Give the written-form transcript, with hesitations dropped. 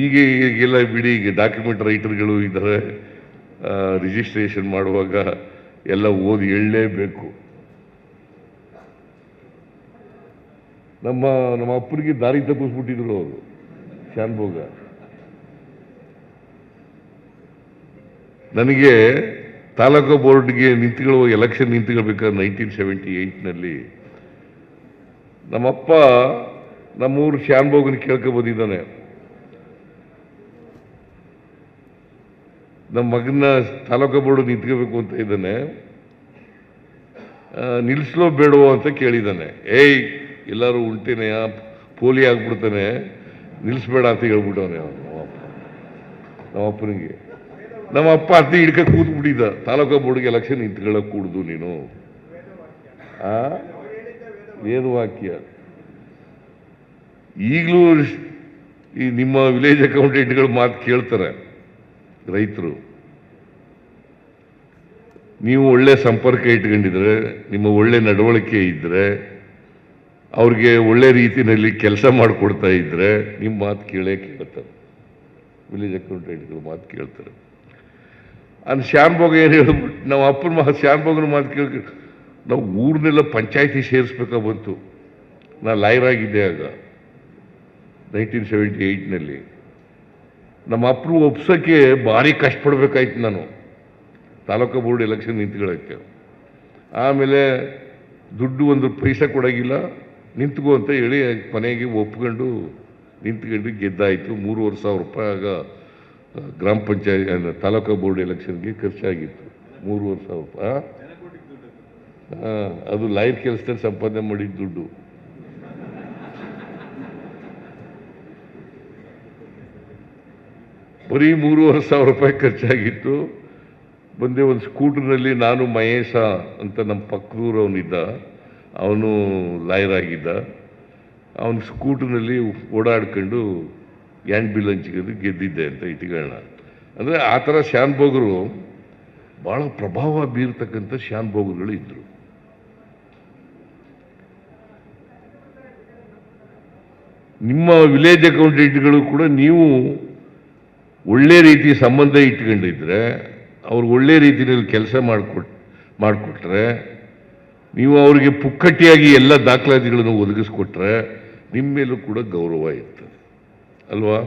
ಈಗೆಲ್ಲ ಬಿಡಿ, ಈಗ ಡಾಕ್ಯುಮೆಂಟ್ ರೈಟರ್ಗಳು ಇದ್ದಾರೆ, ರಿಜಿಸ್ಟ್ರೇಷನ್ ಮಾಡುವಾಗ ಎಲ್ಲ ಓದಿ ಹೇಳಲೇಬೇಕು. ನಮ್ಮ ಅಪ್ಪನಿಗೆ ದಾರಿ ತಪ್ಪಿಸ್ಬಿಟ್ಟಿದ್ರು ಅವರು, ಶಾನ್ಭೋಗ. ನನಗೆ ತಾಲೂಕು ಬೋರ್ಡ್ಗೆ ಎಲೆಕ್ಷನ್ ನಿಂತ್ಕೊಳ್ಬೇಕಾದ್ರೆ 1978ನಲ್ಲಿ ನಮ್ಮಪ್ಪ ನಮ್ಮೂರು ಶಾನ್ಭೋಗನ ಕೇಳ್ಕೊ ಬಂದಿದ್ದಾನೆ. ನಮ್ಮ ಮಗನ ತಾಲೂಕು ಬೋರ್ಡ್ ನಿಂತ್ಕೋಬೇಕು ಅಂತ ಇದ್ದಾನೆ, ನಿಲ್ಲಿಸ್ಲೋ ಬೇಡವೋ ಅಂತ ಕೇಳಿದ್ದಾನೆ. ಏಯ್ ಎಲ್ಲರೂ ಉಂಟೇನೆ, ಪೋಲಿ ಆಗ್ಬಿಡ್ತಾನೆ, ನಿಲ್ಲಿಸ್ಬೇಡ ಅಂತ ಹೇಳ್ಬಿಟ್ಟವನೆ ನಮ್ಮಪ್ಪನಿಗೆ. ನಮ್ಮಪ್ಪ ಅತ್ತೆ ಹಿಡ್ಕ ಕೂತ್ಬಿಟ್ಟಿದ್ದ, ತಾಲೂಕು ಬೋರ್ಡ್ಗೆ ಎಲೆಕ್ಷನ್ ನಿಂತ್ಕೊಳ್ಳೋಕೆ ಕೂಡ್ದು ನೀನು. ವೇದವಾಕ್ಯ. ಈಗಲೂ ಈ ನಿಮ್ಮ ವಿಲೇಜ್ ಅಕೌಂಟೆಂಟ್ಗಳು ಮಾತು ಕೇಳ್ತಾರೆ ರೈತರು. ನೀವು ಒಳ್ಳೆ ಸಂಪರ್ಕ ಇಟ್ಕೊಂಡಿದ್ರೆ, ನಿಮ್ಮ ಒಳ್ಳೆ ನಡವಳಿಕೆ ಇದ್ರೆ, ಅವ್ರಿಗೆ ಒಳ್ಳೆ ರೀತಿಯಲ್ಲಿ ಕೆಲಸ ಮಾಡಿಕೊಡ್ತಾ ಇದ್ರೆ ನಿಮ್ಮ ಮಾತು ಕೇಳ್ತಾರೆ. ವಿಲೇಜ್ ಅಕೌಂಟೆಂಟ್ಗಳು ಮಾತು ಕೇಳ್ತಾರೆ. ಅಲ್ಲಿ ಶಾನ್ಭೋಗ ಏನು ಹೇಳ್ಬಿಟ್ಟು, ನಾವು ಅಪ್ಪನ ಶಾನ್ಭೋಗನ ಮಾತು ಕೇಳ್ಕೊಂಡು ನಾವು ಊರನ್ನೆಲ್ಲ ಪಂಚಾಯತಿ ಸೇರಿಸ್ಬೇಕಾ ಬಂತು. ನಾನು ಲಾಯರ್ ಆಗಿದ್ದೆ ಆಗ 1978ನಲ್ಲಿ. ನಮ್ಮ ಅಪ್ಪನ ಒಪ್ಸೋಕ್ಕೆ ಭಾರಿ ಕಷ್ಟಪಡ್ಬೇಕಾಯ್ತು ನಾನು, ತಾಲೂಕು ಬೋರ್ಡ್ ಎಲೆಕ್ಷನ್ ನಿಂತ್ಕೊಳ್ಳೋಕ್ಕೆ. ಆಮೇಲೆ ದುಡ್ಡು ಒಂದು ಪೈಸಾ ಕೊಡೋಗಿಲ್ಲ, ನಿಂತ್ಕೋ ಅಂತ ಹೇಳಿ ಕೊನೆಗೆ ಒಪ್ಕೊಂಡು ನಿಂತ್ಕೊಂಡು ಗೆದ್ದಾಯಿತು. 3,500 ರೂಪಾಯಿ ಆಗ ಗ್ರಾಮ ಪಂಚಾಯತ್ ತಾಲೂಕು ಬೋರ್ಡ್ ಎಲೆಕ್ಷನ್ಗೆ ಖರ್ಚಾಗಿತ್ತು. 3,500 ರೂಪಾಯಿ. ಅದು ಲಾಯರ್ ಕೆಲಸದಲ್ಲಿ ಸಂಪಾದನೆ ಮಾಡಿದ ದುಡ್ಡು. ಬರೀ 3,500 ರೂಪಾಯಿ ಖರ್ಚಾಗಿತ್ತು. ಬಂದೆ ಒಂದು ಸ್ಕೂಟರ್ನಲ್ಲಿ, ನಾನು ಮಹೇಶ ಅಂತ ನಮ್ಮ ಪಕ್ಕದೂರವನಿದ್ದ, ಅವನು ಲಾಯರ್ ಆಗಿದ್ದ. ಅವನ ಸ್ಕೂಟರ್ನಲ್ಲಿ ಓಡಾಡ್ಕೊಂಡು ಹ್ಯಾಂಡ್ ಬಿಲ್ ಹಂಚ್ಕೊಂಡು ಗೆದ್ದಿದ್ದೆ ಅಂತ ಇಟ್ಕೊಳ್ಳೋಣ. ಅಂದರೆ ಆ ಥರ ಶಾನ್ಭೋಗರು ಭಾಳ ಪ್ರಭಾವ ಬೀರ್ತಕ್ಕಂಥ ಶಾನ್ಭೋಗರುಗಳು ಇದ್ದರು. ನಿಮ್ಮ ವಿಲೇಜ್ ಅಕೌಂಟೆಂಟ್ಗಳು ಕೂಡ ನೀವು ಒಳ್ಳೆ ರೀತಿ ಸಂಬಂಧ ಇಟ್ಕೊಂಡಿದ್ರೆ, ಅವ್ರಿಗೆ ಒಳ್ಳೆ ರೀತಿಯಲ್ಲಿ ಕೆಲಸ ಮಾಡಿಕೊಟ್ರೆ, ನೀವು ಅವರಿಗೆ ಪುಕ್ಕಟ್ಟಿಯಾಗಿ ಎಲ್ಲ ದಾಖಲಾತಿಗಳನ್ನು ಒದಗಿಸ್ಕೊಟ್ರೆ ನಿಮ್ಮ ಮೇಲೂ ಕೂಡ ಗೌರವ ಇರ್ತದೆ ಅಲ್ವಾ?